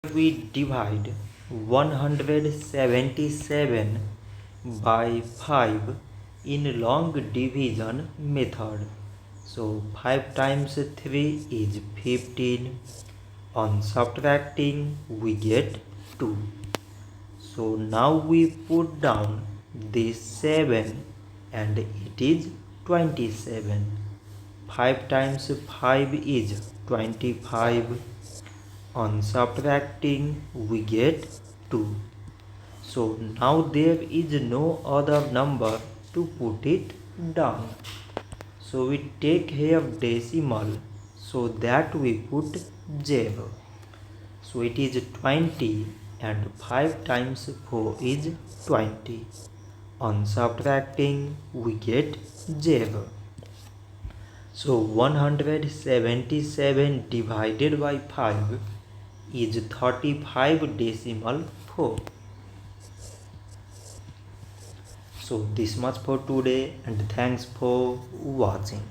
We divide 177 by 5 in long division method. So 5 times 3 is 15. On subtracting we get 2. So now we put down this 7 and it is 27. 5 times 5 is 25. On subtracting we get 2. So now there is no other number to put it down. So we take here decimal so that we put 0. So it is 20 and 5 times 4 is 20. On subtracting we get 0. So 177 divided by 5 is 35.4. So this much for today and thanks for watching.